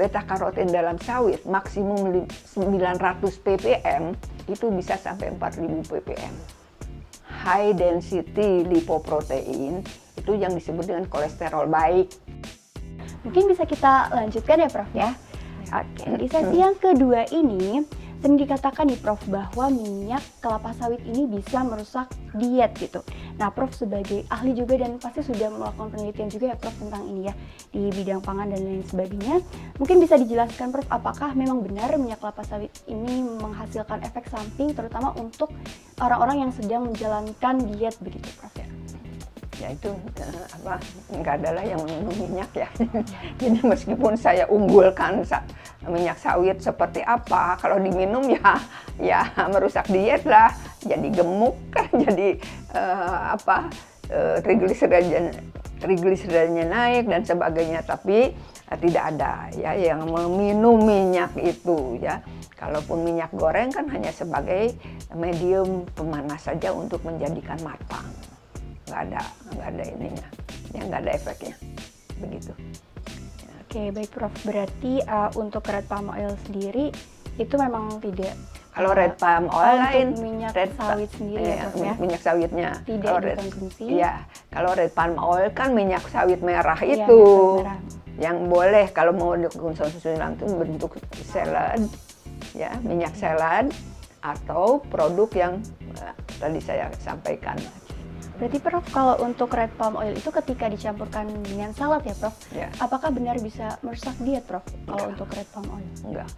beta karoten dalam sawit maksimum 900 ppm itu bisa sampai 4000 ppm. High density lipoprotein itu yang disebut dengan kolesterol baik. Mungkin bisa kita lanjutkan ya Prof ya. Oke, di sesi yang kedua ini sering dikatakan nih Prof bahwa minyak kelapa sawit ini bisa merusak diet gitu. Nah Prof sebagai ahli juga dan pasti sudah melakukan penelitian juga ya Prof tentang ini ya di bidang pangan dan lain sebagainya. Mungkin bisa dijelaskan Prof apakah memang benar minyak kelapa sawit ini menghasilkan efek samping terutama untuk orang-orang yang sedang menjalankan diet begitu Prof ya? Ya itu nggak adalah yang minum minyak ya. Jadi meskipun saya unggulkan minyak sawit seperti apa, kalau diminum ya merusak diet lah, jadi gemuk, jadi trigliseridnya naik dan sebagainya. Tapi tidak ada ya yang meminum minyak itu ya. Kalaupun minyak goreng kan hanya sebagai medium pemanas saja untuk menjadikan matang. Nggak ada ininya, ya nggak ada efeknya, begitu. Oke, baik Prof. Berarti untuk red palm oil sendiri itu memang tidak. Kalau red palm oil lain, minyak sawit sendiri ya, Prof, ya? Minyak sawitnya. Tidak dikonsumsi. Iya, kalau red palm oil kan minyak sawit merah iya, itu, merah. yang boleh kalau mau dikonsumsi langsung bentuk salad, ya minyak salad atau produk yang tadi saya sampaikan. Berarti Prof, kalau untuk red palm oil itu ketika dicampurkan dengan salad ya Prof, Ya. apakah benar bisa merusak diet Prof kalau untuk red palm oil? Enggak.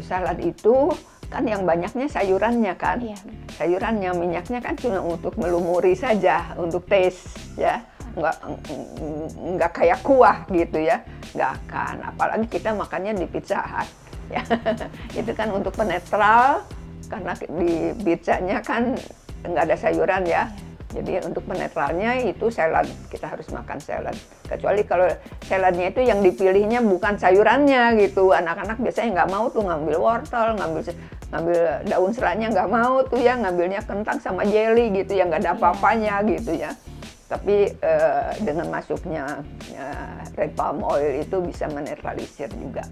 Salad itu kan yang banyaknya sayurannya kan. Iya. Sayurannya, minyaknya kan cuma untuk melumuri saja, untuk taste ya. Enggak kayak kuah gitu ya. Enggak akan. Apalagi kita makannya di Pizza Hut ya. Itu kan untuk penetral karena di pizzanya kan enggak ada sayuran ya. Jadi untuk penetralnya itu salad, kita harus makan salad. Kecuali kalau saladnya itu yang dipilihnya bukan sayurannya gitu. Anak-anak biasanya nggak mau tuh ngambil wortel, ngambil daun seratnya nggak mau tuh ya, ngambilnya kentang sama jelly gitu yang nggak ada apa-apanya gitu ya. Tapi dengan masuknya red palm oil itu bisa menetralisir juga.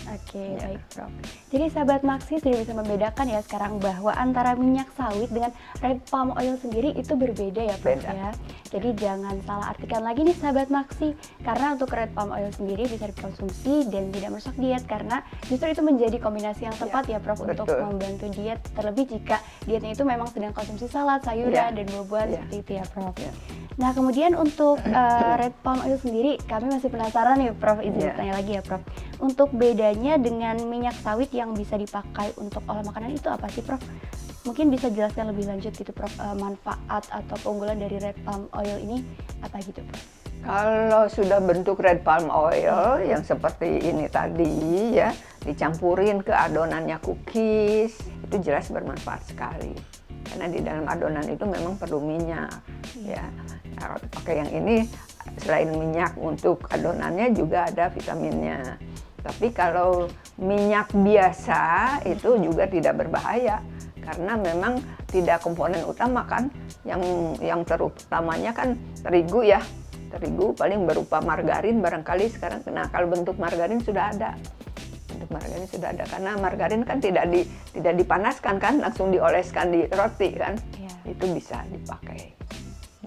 Oke, baik Prof. Jadi sahabat Maksi sudah bisa membedakan ya sekarang bahwa antara minyak sawit dengan red palm oil sendiri itu berbeda ya Prof ya. Jadi jangan salah artikan lagi nih sahabat Maksi, karena untuk red palm oil sendiri bisa dikonsumsi dan tidak merusak diet karena justru itu menjadi kombinasi yang tepat ya Prof untuk membantu diet, terlebih jika dietnya itu memang sedang konsumsi salad, sayuran dan buah-buahan seperti itu ya Prof. Nah kemudian untuk red palm oil sendiri kami masih penasaran nih Prof, izin bertanya lagi ya Prof. Untuk bedanya dengan minyak sawit yang bisa dipakai untuk olah makanan itu apa sih Prof? Mungkin bisa jelaskan lebih lanjut gitu Prof, manfaat atau keunggulan dari red palm oil ini apa gitu Prof? Kalau sudah bentuk red palm oil yang seperti ini tadi ya, dicampurin ke adonannya cookies, itu jelas bermanfaat sekali. Karena di dalam adonan itu memang perlu minyak ya. Kalau pakai yang ini selain minyak untuk adonannya juga ada vitaminnya. Tapi kalau minyak biasa itu juga tidak berbahaya karena memang tidak komponen utama kan. Yang terutamanya kan terigu ya. Terigu paling berupa margarin barangkali sekarang. Nah kalau bentuk margarin sudah ada. Bentuk margarin sudah ada karena margarin kan tidak dipanaskan kan, langsung dioleskan di roti kan. Itu bisa dipakai.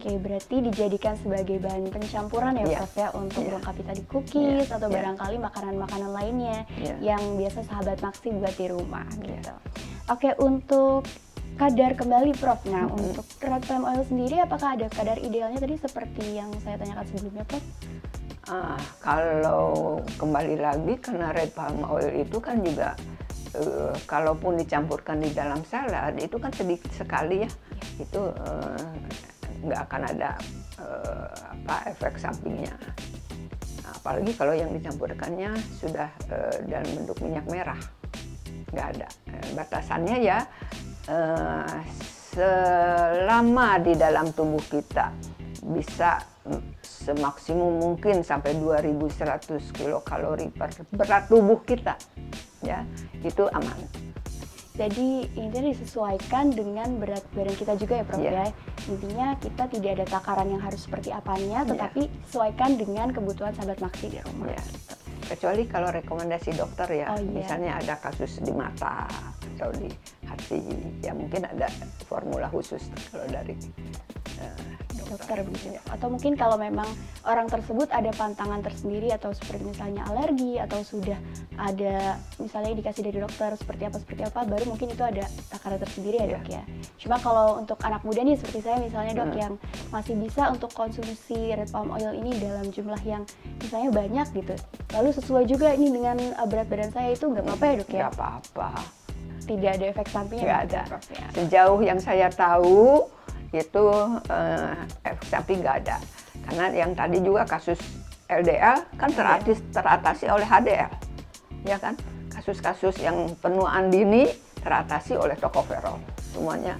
Oke, berarti dijadikan sebagai bahan pencampuran ya Prof ya untuk melengkapi tadi cookies atau barangkali makanan-makanan lainnya yang biasa sahabat Maksi buat di rumah gitu. Oke, untuk kadar kembali Prof. Nah, untuk red palm oil sendiri apakah ada kadar idealnya tadi seperti yang saya tanyakan sebelumnya Prof? Kalau kembali lagi karena red palm oil itu kan juga kalaupun dicampurkan di dalam salad itu kan sedikit sekali ya. Itu nggak akan ada efek sampingnya. Nah, apalagi kalau yang dicampurkannya sudah dalam bentuk minyak merah, nggak ada. Batasannya ya selama di dalam tubuh kita bisa semaksimum mungkin sampai 2100 kilokalori per berat tubuh kita, ya itu aman. Jadi intinya disesuaikan dengan berat badan kita juga ya Prof ya. Intinya kita tidak ada takaran yang harus seperti apanya, tetapi sesuaikan dengan kebutuhan sahabat Maksi di rumah. Kecuali kalau rekomendasi dokter ya, Oh, iya. misalnya ada kasus di mata atau di hati, ya mungkin ada formula khusus kalau dari dokter begitu. Atau mungkin kalau memang orang tersebut ada pantangan tersendiri atau seperti misalnya alergi atau sudah ada misalnya indikasi dari dokter seperti apa baru mungkin itu ada takaran tersendiri ya dok ya. Cuma kalau untuk anak muda nih seperti saya misalnya dok yang masih bisa untuk konsumsi red palm oil ini dalam jumlah yang misalnya banyak gitu. Lalu sesuai juga ini dengan berat badan saya itu nggak apa-apa ya dok ya? Nggak apa-apa. Tidak ada efek sampingnya? Nggak gitu, ada. Prof, ya? Sejauh yang saya tahu itu efek samping nggak ada. Karena yang tadi juga kasus LDL kan teratasi oleh HDL, ya kan? Kasus-kasus yang penuaan dini teratasi oleh tocopherol. Semuanya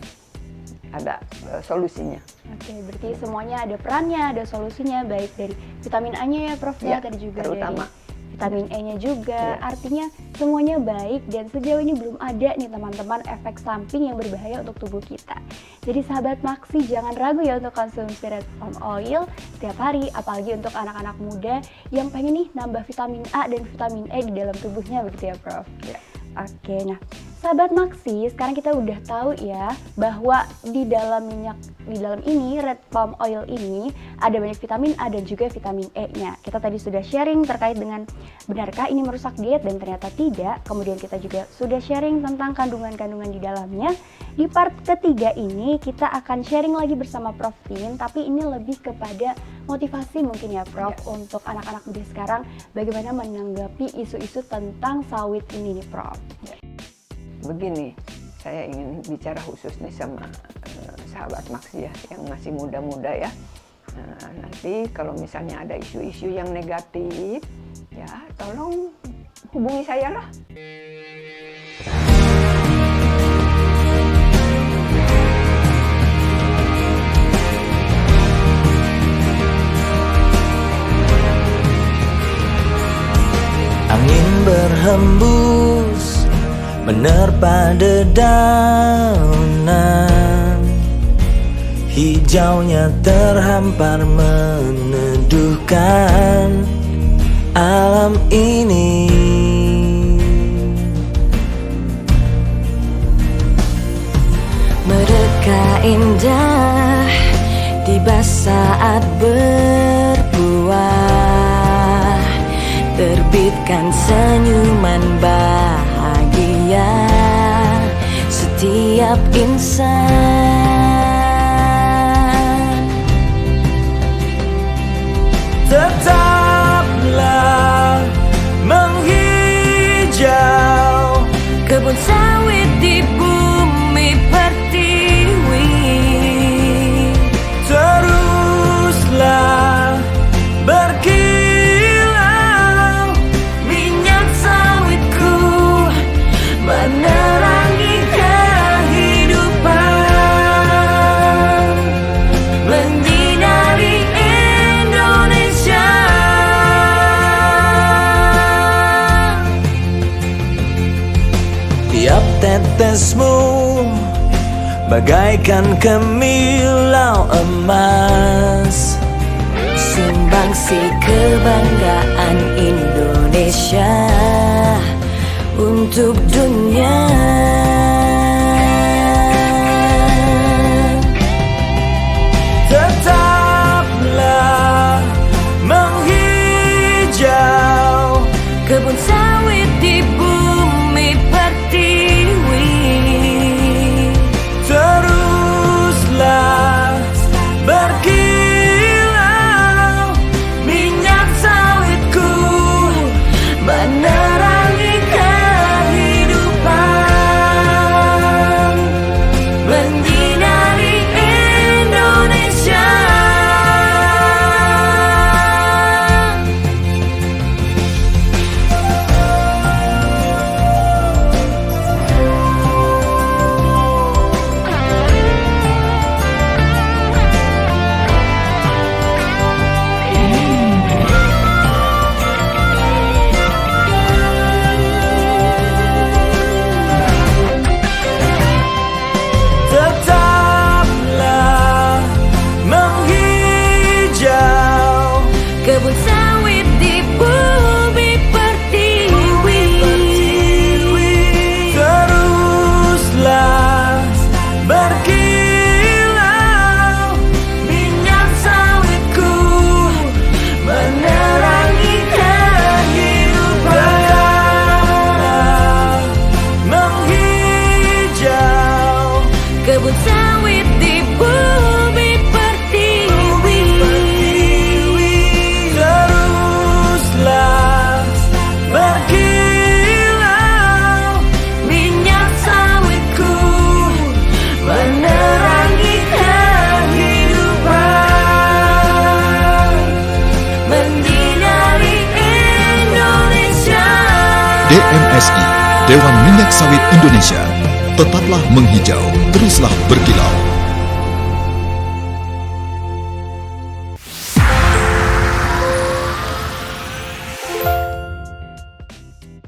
ada solusinya. Oke, berarti semuanya ada perannya, ada solusinya, baik dari vitamin A-nya ya Prof ya, tadi juga terutama dari vitamin E-nya juga. Artinya semuanya baik dan sejauh ini belum ada nih teman-teman efek samping yang berbahaya untuk tubuh kita. Jadi sahabat Maksi jangan ragu ya untuk konsumsi red palm oil setiap hari, apalagi untuk anak-anak muda yang pengen nih nambah vitamin A dan vitamin E di dalam tubuhnya begitu ya Prof. Oke, nah sahabat Maksi, sekarang kita udah tahu ya bahwa di dalam ini red palm oil ini ada banyak vitamin A dan juga vitamin E-nya. Kita tadi sudah sharing terkait dengan benarkah ini merusak diet dan ternyata tidak. Kemudian kita juga sudah sharing tentang kandungan-kandungan di dalamnya. Di part ketiga ini kita akan sharing lagi bersama Prof Tin, tapi ini lebih kepada motivasi mungkin ya Prof untuk anak-anak muda sekarang bagaimana menanggapi isu-isu tentang sawit ini nih Prof. Begini, saya ingin bicara khusus nih sama sahabat Maksi ya, yang masih muda-muda ya. Nanti kalau misalnya ada isu-isu yang negatif, ya tolong hubungi saya lah. Angin berhembus menerpa dedaunan, hijaunya terhampar meneduhkan alam ini. Mereka indah tiba saat berbuah, terbitkan senyuman bahagia setiap insan. Tetaplah menghijau kebun sawit di bumi pertiwi. Teruslah berkilau minyak sawitku menerangi kehidupan, menyinari Indonesia. Tiap tetesmu bagaikan kemilau emas, sumbangsi kebanggaan Indonesia untuk dunia. Tetaplah menghijau kebun sawit di bumi pertiwi. Teruslah berkilau minyak sawitku menerangi kehidupan. DMSI, Dewan Minyak Sawit Indonesia. Tetaplah menghijau, teruslah berkilau.